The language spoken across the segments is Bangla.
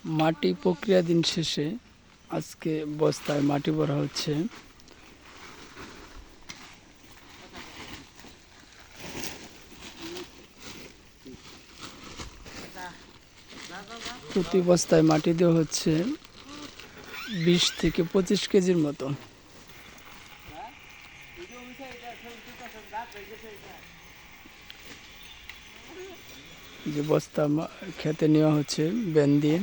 মাটি প্রক্রিয়া দিন শেষে আজকে বস্তায় মাটি ভরা হচ্ছে। প্রতি বস্তায় মাটি দেওয়া হচ্ছে 20 থেকে 25 কেজির মতো। যে বস্তা খেতে নেওয়া হচ্ছে ব্যান দিয়ে।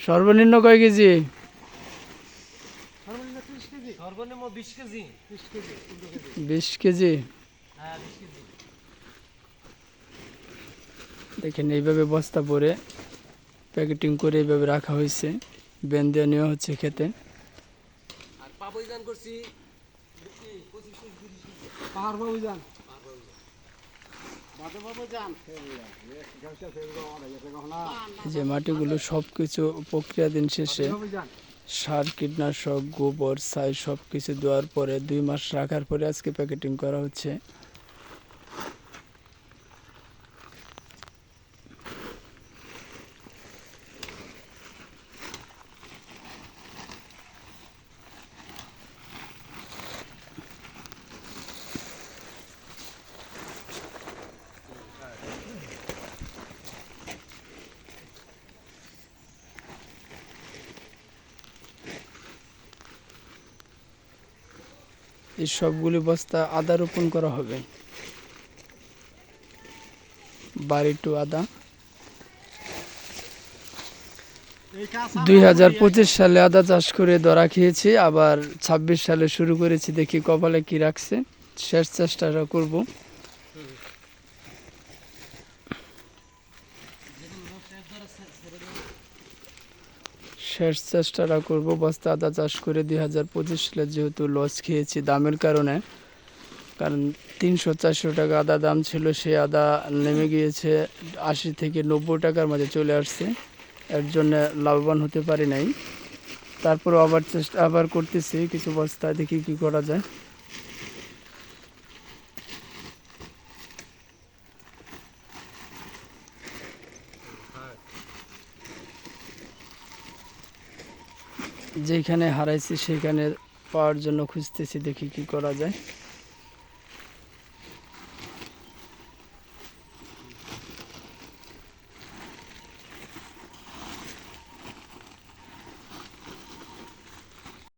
সর্বনিম্ন কয় কেজি? সর্বনিম্ন 20 কেজি। 20 কেজি। হ্যাঁ 20 কেজি। দেখেন এইভাবে বস্তা ভরে প্যাকেটিং করে এইভাবে রাখা হয়েছে, ব্যান দিয়ে নেওয়া হচ্ছে খেতে। আর পাবই দান করছি 25 30 পাহাড় পাবই দান। এই যে মাটিগুলো সবকিছু প্রক্রিয়া দিন শেষে সার, কীটনাশক, গোবর, ছাই সবকিছু দেওয়ার পরে 2 মাস রাখার পরে আজকে প্যাকেটিং করা হচ্ছে। এই সবগুলি বস্তা আদা রোপণ করা হবে। বাড়ি টু আদা। 2025 সালে আদা চাষ করে ধরা খেয়েছি, আবার 26 সালে শুরু করেছি, দেখি কপালে কি রাখছে। শেষ চেষ্টাটা করব। শেষ চেষ্টাটা করব বস্তা আদা চাষ করে। 2025 সালে যেহেতু লস খেয়েছি দামের কারণে, কারণ 300-400 টাকা আদা দাম ছিল, সেই আদা নেমে গিয়েছে 80 থেকে 90 টাকার মাঝে চলে আসছে। এর জন্য লাভবান হতে পারি নাই। তারপর আবার করতেছি কিছু বস্তা, দেখি কি করা যায়। যেখানে হারাইছি সেখানে পাওয়ার জন্য খুঁজতেছি, দেখি কি করা যায়।